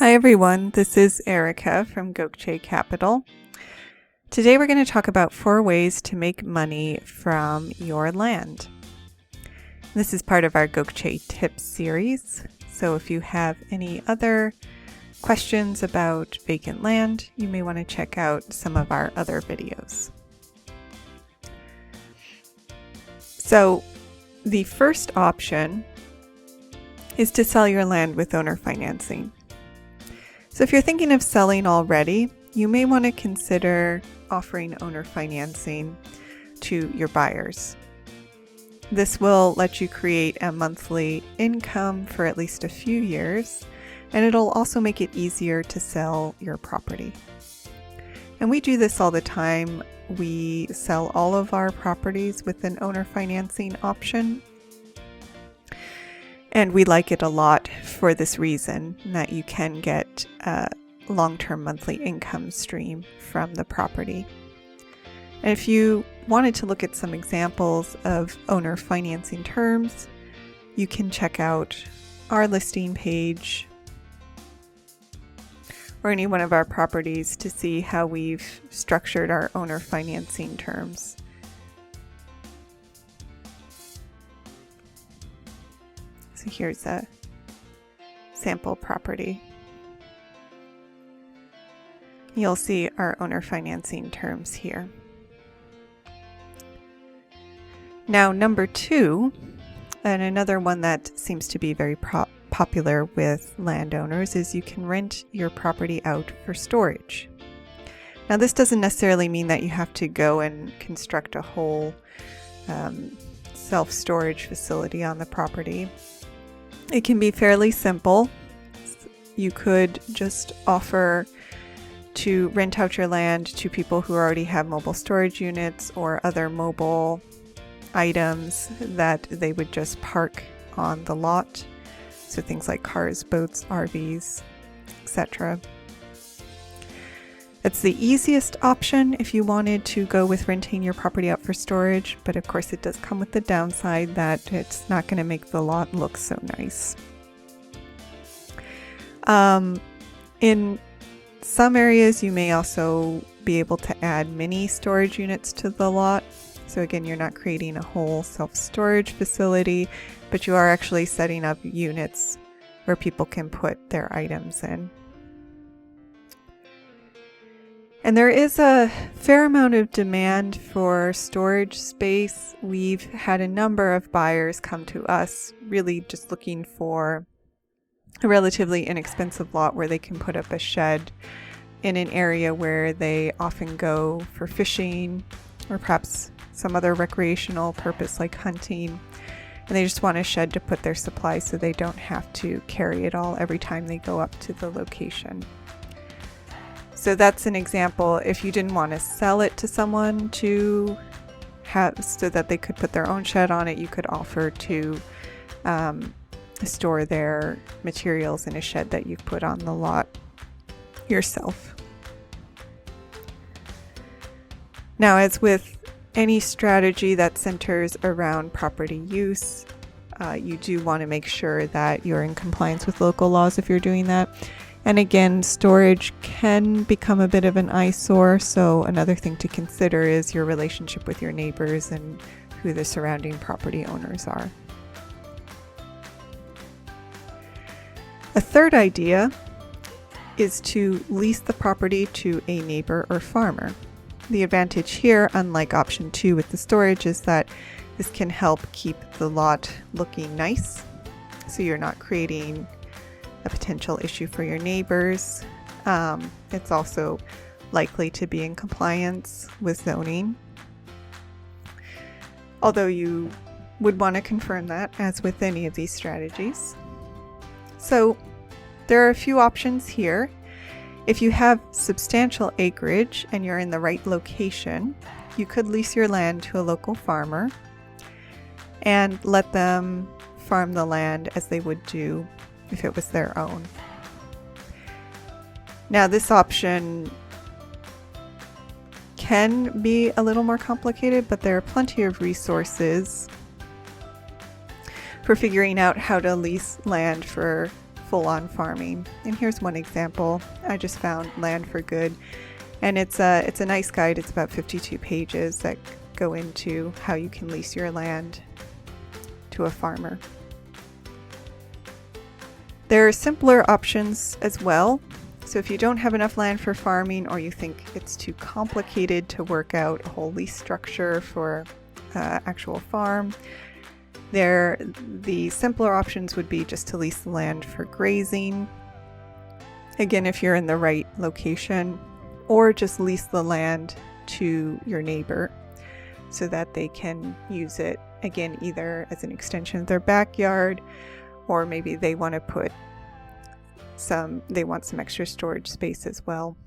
Hi everyone, this is Erica from Gokche Capital. Today we're going to talk about 4 ways to make money from your land. This is part of our Gokche Tips series, so if you have any other questions about vacant land, you may want to check out some of our other videos. So the first option is to sell your land with owner financing. So if you're thinking of selling already, you may want to consider offering owner financing to your buyers. This will let you create a monthly income for at least a few years, and it'll also make it easier to sell your property. And we do this all the time. We sell all of our properties with an owner financing option. And we like it a lot for this reason, that you can get a long-term monthly income stream from the property. And if you wanted to look at some examples of owner financing terms, you can check out our listing page or any one of our properties to see how we've structured our owner financing terms. So here's a sample property. You'll see our owner financing terms here. Now, number 2, and another one that seems to be very popular with landowners, is you can rent your property out for storage. Now, this doesn't necessarily mean that you have to go and construct a whole self-storage facility on the property. It can be fairly simple. You could just offer to rent out your land to people who already have mobile storage units or other mobile items that they would just park on the lot. So things like cars, boats, RVs, etc. It's the easiest option if you wanted to go with renting your property out for storage, but of course it does come with the downside that it's not going to make the lot look so nice. In some areas you may also be able to add mini storage units to the lot. So again, you're not creating a whole self-storage facility, but you are actually setting up units where people can put their items in. And there is a fair amount of demand for storage space. We've had a number of buyers come to us really just looking for a relatively inexpensive lot where they can put up a shed in an area where they often go for fishing or perhaps some other recreational purpose like hunting. And they just want a shed to put their supplies so they don't have to carry it all every time they go up to the location. So that's an example. If you didn't want to sell it to someone to have so that they could put their own shed on it, you could offer to store their materials in a shed that you've put on the lot yourself. Now, as with any strategy that centers around property use, you do want to make sure that you're in compliance with local laws if you're doing that. And again, storage can become a bit of an eyesore, so another thing to consider is your relationship with your neighbors and who the surrounding property owners are. A third idea is to lease the property to a neighbor or farmer. The advantage here, unlike option 2 with the storage, is that this can help keep the lot looking nice, so you're not creating a potential issue for your neighbors. It's also likely to be in compliance with zoning, although you would want to confirm that as with any of these strategies. So there are a few options here. If you have substantial acreage and you're in the right location, you could lease your land to a local farmer and let them farm the land as they would do if it was their own. Now, this option can be a little more complicated, but there are plenty of resources for figuring out how to lease land for full-on farming. And here's one example. I just found Land for Good, and it's a nice guide. It's about 52 pages that go into how you can lease your land to a farmer. There are simpler options as well. So if you don't have enough land for farming, or you think it's too complicated to work out a whole lease structure for actual farm, the simpler options would be just to lease the land for grazing. Again, if you're in the right location, or just lease the land to your neighbor so that they can use it, again, either as an extension of their backyard, or maybe they want to put they want some extra storage space as well.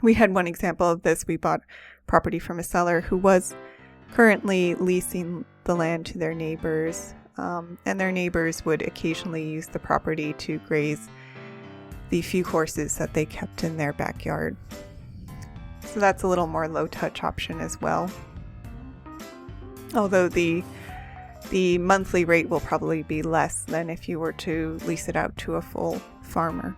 We had one example of this. We bought property from a seller who was currently leasing the land to their neighbors, and their neighbors would occasionally use the property to graze the few horses that they kept in their backyard. So that's a little more low-touch option as well. Although the monthly rate will probably be less than if you were to lease it out to a full farmer.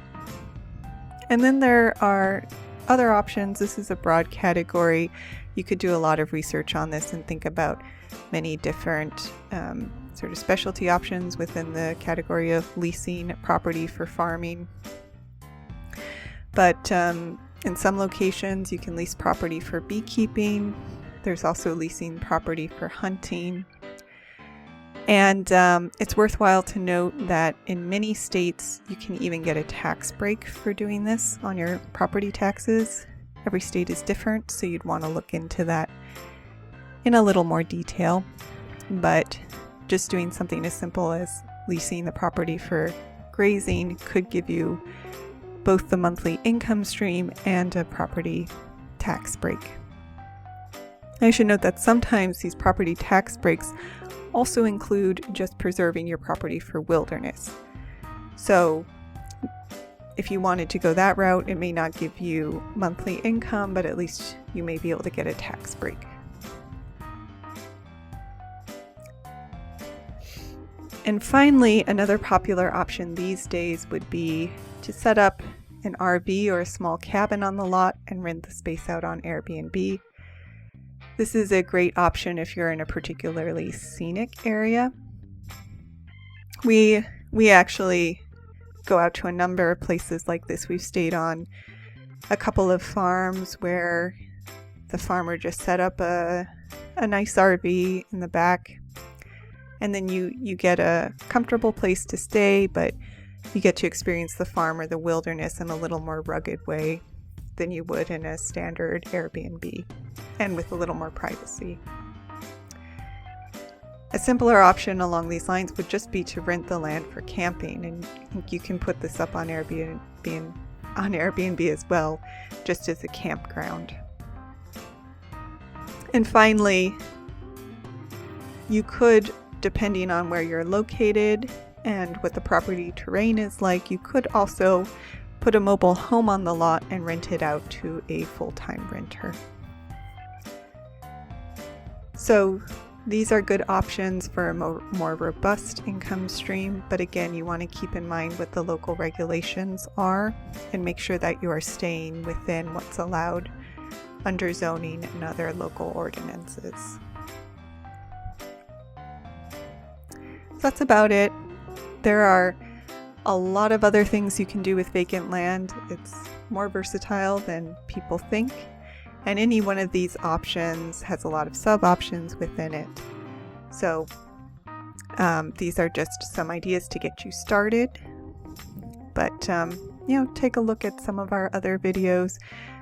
And then there are other options. This is a broad category. You could do a lot of research on this and think about many different sort of specialty options within the category of leasing property for farming. But in some locations, you can lease property for beekeeping. There's also leasing property for hunting. And it's worthwhile to note that in many states, you can even get a tax break for doing this on your property taxes. Every state is different, so you'd want to look into that in a little more detail. But just doing something as simple as leasing the property for grazing could give you both the monthly income stream and a property tax break. I should note that sometimes these property tax breaks also include just preserving your property for wilderness. So if you wanted to go that route, it may not give you monthly income, but at least you may be able to get a tax break. And finally, another popular option these days would be to set up an RV or a small cabin on the lot and rent the space out on Airbnb. This is a great option if you're in a particularly scenic area. We actually go out to a number of places like this. We've stayed on a couple of farms where the farmer just set up a nice RV in the back, and then you get a comfortable place to stay, but you get to experience the farm or the wilderness in a little more rugged way than you would in a standard Airbnb, and with a little more privacy. A simpler option along these lines would just be to rent the land for camping, and you can put this up on Airbnb as well, just as a campground. And finally, you could, depending on where you're located and what the property terrain is like, you could also put a mobile home on the lot and rent it out to a full-time renter. So these are good options for a more robust income stream, but again, you want to keep in mind what the local regulations are and make sure that you are staying within what's allowed under zoning and other local ordinances. So that's about it. There are a lot of other things you can do with vacant land. It's more versatile than people think, and any one of these options has a lot of sub-options within it. So these are just some ideas to get you started, but take a look at some of our other videos.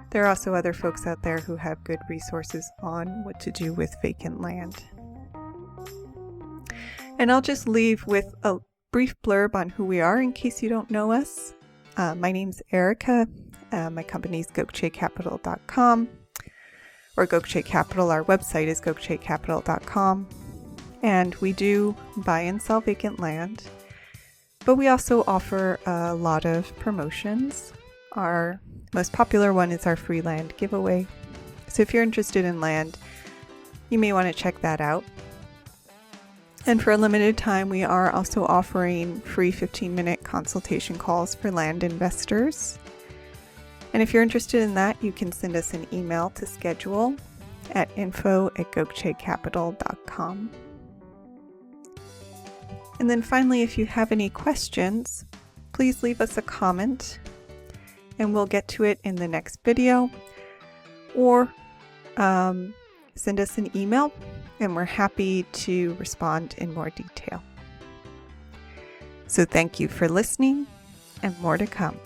There are also other folks out there who have good resources on what to do with vacant land. And I'll just leave with a brief blurb on who we are in case you don't know us. My name's Erica. My company is gokchecapital.com, or Gokche Capital. Our website is gokchecapital.com, and we do buy and sell vacant land, but we also offer a lot of promotions. Our most popular one is our free land giveaway. So if you're interested in land, you may want to check that out. And for a limited time, we are also offering free 15-minute consultation calls for land investors. And if you're interested in that, you can send us an email to schedule at info@gokchecapital.com. And then finally, if you have any questions, please leave us a comment and we'll get to it in the next video, or send us an email and we're happy to respond in more detail. So thank you for listening, and more to come.